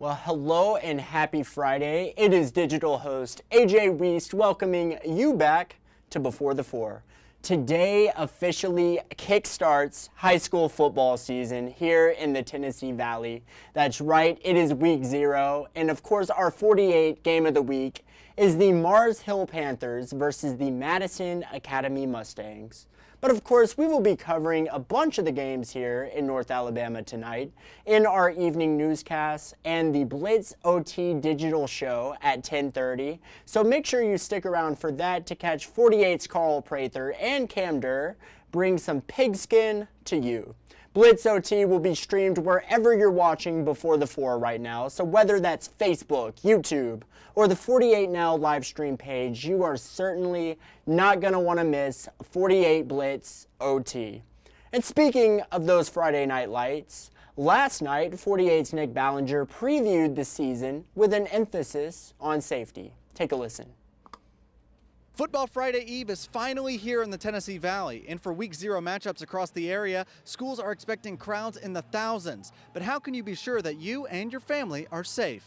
Well, hello and happy Friday. It is digital host A.J. Wuest welcoming you back to Before the Four. Today officially kickstarts high school football season here in the Tennessee Valley. That's right, it is week 0. And of course, our 48 game of the week is the Mars Hill Panthers versus the Madison Academy Mustangs. But of course, we will be covering a bunch of the games here in North Alabama tonight in our evening newscast and the Blitz OT digital show at 10:30. So make sure you stick around for that to catch 48's Carl Prather and Cam Durr bring some pigskin to you. Blitz OT will be streamed wherever you're watching Before the Four right now. So whether that's Facebook, YouTube, or the 48 Now live stream page, you are certainly not going to want to miss 48 Blitz OT. And speaking of those Friday night lights, last night 48's Nick Ballinger previewed the season with an emphasis on safety. Take a listen. Football Friday Eve is finally here in the Tennessee Valley, and for Week 0 matchups across the area, schools are expecting crowds in the thousands. But how can you be sure that you and your family are safe?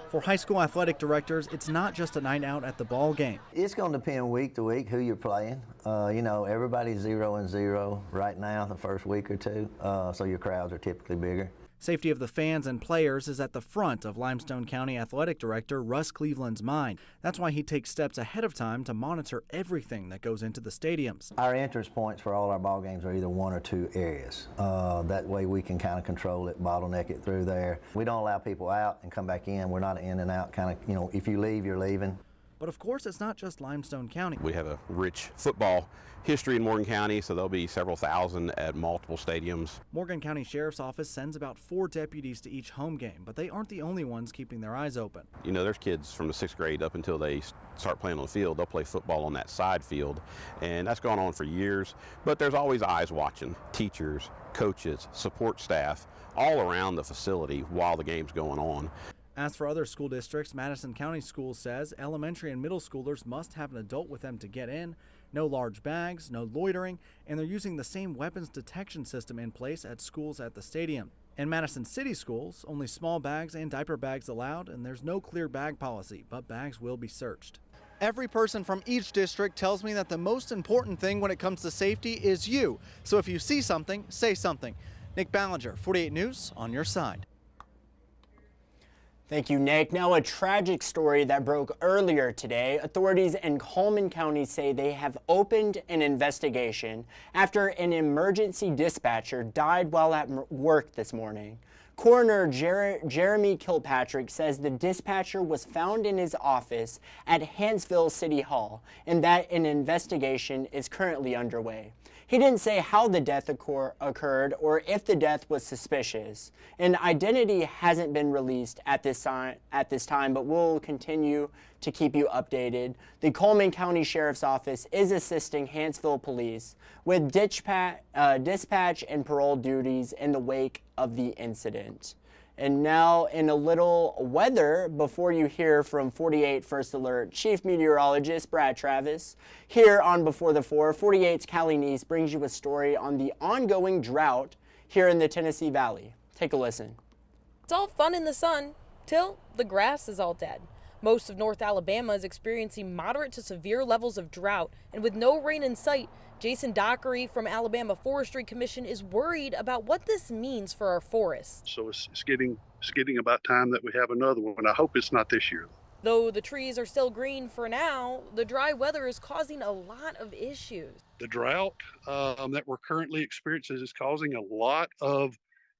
For high school athletic directors, it's not just a night out at the ball game. It's going to depend week to week who you're playing. Everybody's 0-0 right now the first week or two, so your crowds are typically bigger. Safety of the fans and players is at the front of Limestone County Athletic Director Russ Cleveland's mind. That's why he takes steps ahead of time to monitor everything that goes into the stadiums. Our entrance points for all our ball games are either 1 or 2 areas. That way we can kind of control it, bottleneck it through there. We don't allow people out and come back in. We're not in and out kind of, if you leave, you're leaving. But of course, it's not just Limestone County. We have a rich football history in Morgan County, so there'll be several thousand at multiple stadiums. Morgan County Sheriff's Office sends about 4 deputies to each home game, but they aren't the only ones keeping their eyes open. There's kids from the 6th grade up until they start playing on the field. They'll play football on that side field, and that's gone on for years. But there's always eyes watching. Teachers, coaches, support staff, all around the facility while the game's going on. As for other school districts, Madison County Schools says elementary and middle schoolers must have an adult with them to get in, no large bags, no loitering, and they're using the same weapons detection system in place at schools at the stadium. In Madison City Schools, only small bags and diaper bags allowed, and there's no clear bag policy, but bags will be searched. Every person from each district tells me that the most important thing when it comes to safety is you. So if you see something, say something. Nick Ballinger, 48 News, on your side. Thank you, Nick. Now, a tragic story that broke earlier today. Authorities in Coleman County say they have opened an investigation after an emergency dispatcher died while at work this morning. Coroner Jeremy Kilpatrick says the dispatcher was found in his office at Hanceville City Hall and that an investigation is currently underway. He didn't say how the death occurred or if the death was suspicious. An identity hasn't been released at this time, but we'll continue to keep you updated. The Coleman County Sheriff's Office is assisting Hanceville Police with dispatch and parole duties in the wake of the incident. And now in a little weather before you hear from 48 First Alert Chief Meteorologist Brad Travis. Here on Before the Four, 48's Callie Neese brings you a story on the ongoing drought here in the Tennessee Valley. Take a listen. It's all fun in the sun till the grass is all dead. Most of North Alabama is experiencing moderate to severe levels of drought, and with no rain in sight, Jason Dockery from Alabama Forestry Commission is worried about what this means for our forests. So it's getting about time that we have another one. I hope it's not this year. Though the trees are still green for now, the dry weather is causing a lot of issues. The drought that we're currently experiencing is causing a lot of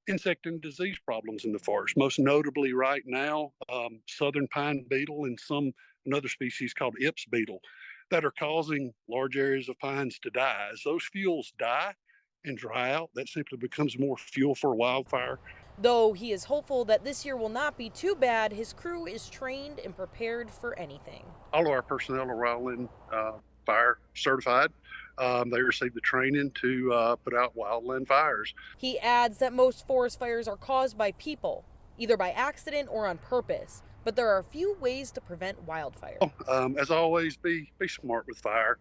insect and disease problems in the forest. Most notably right now, southern pine beetle and another species called Ips beetle that are causing large areas of pines to die. As those fuels die and dry out, that simply becomes more fuel for wildfire. Though he is hopeful that this year will not be too bad, his crew is trained and prepared for anything. All of our personnel are wildland fire certified. They receive the training to put out wildland fires. He adds that most forest fires are caused by people, either by accident or on purpose. But there are a few ways to prevent wildfire. As always, be smart with fire.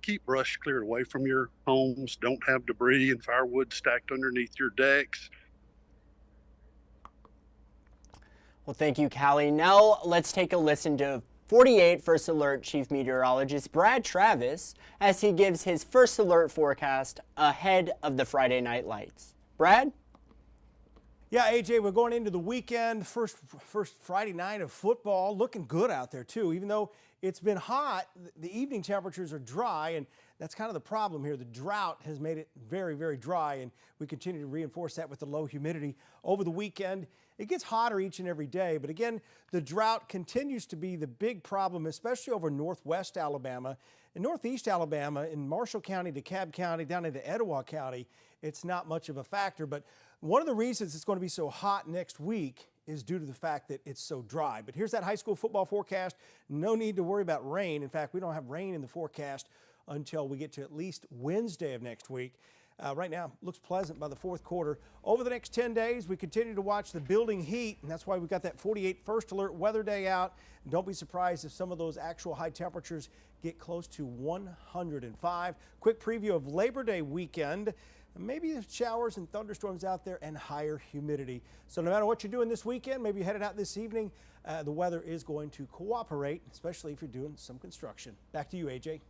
Keep brush cleared away from your homes. Don't have debris and firewood stacked underneath your decks. Well, thank you, Callie. Now let's take a listen to 48 First Alert Chief Meteorologist Brad Travis as he gives his First Alert forecast ahead of the Friday night lights. Brad? Yeah, AJ, we're going into the weekend, first Friday night of football. Looking good out there, too. Even though it's been hot, the evening temperatures are dry, and that's kind of the problem here. The drought has made it very, very dry, and we continue to reinforce that with the low humidity. Over the weekend, it gets hotter each and every day, but again, the drought continues to be the big problem, especially over northwest Alabama. In northeast Alabama, in Marshall County, DeKalb County, down into Etowah County, it's not much of a factor, but one of the reasons it's going to be so hot next week is due to the fact that it's so dry. But here's that high school football forecast. No need to worry about rain. In fact, we don't have rain in the forecast until we get to at least Wednesday of next week. Right now, looks pleasant by the fourth quarter. Over the next 10 days, we continue to watch the building heat, and that's why we've got that 48 First Alert weather day out. And don't be surprised if some of those actual high temperatures get close to 105. Quick preview of Labor Day weekend. Maybe showers and thunderstorms out there and higher humidity. So no matter what you're doing this weekend, maybe you're headed out this evening, the weather is going to cooperate, especially if you're doing some construction. Back to you, AJ.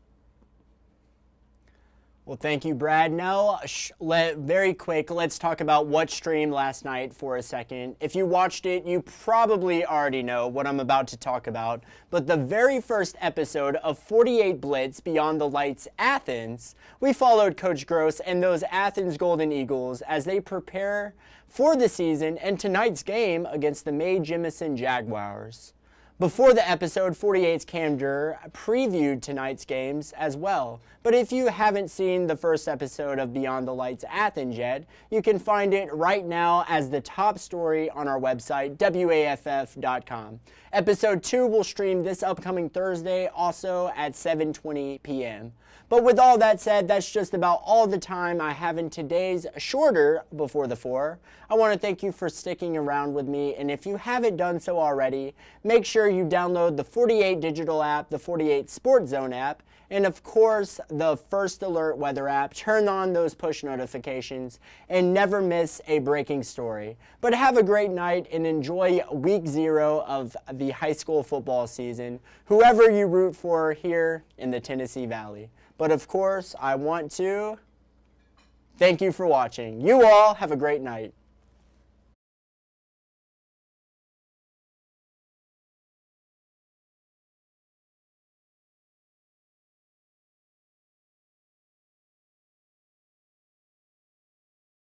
Well, thank you, Brad. Now, very quick, let's talk about what streamed last night for a second. If you watched it, you probably already know what I'm about to talk about. But the very first episode of 48 Blitz Beyond the Lights Athens, we followed Coach Gross and those Athens Golden Eagles as they prepare for the season and tonight's game against the Mae Jemison Jaguars. Before the episode, 48's Cam Durr previewed tonight's games as well. But if you haven't seen the first episode of Beyond the Lights Athens yet, you can find it right now as the top story on our website, WAFF.com. Episode 2 will stream this upcoming Thursday, also at 7:20 p.m. But with all that said, that's just about all the time I have in today's shorter Before the 4. I want to thank you for sticking around with me, and if you haven't done so already, make sure you download the 48 digital app, the 48 Sports Zone app, and of course the First Alert weather app. Turn on those push notifications and never miss a breaking story. But have a great night and enjoy week 0 of the high school football season, whoever you root for here in the Tennessee Valley. But of course, I want to thank you for watching. You all have a great night.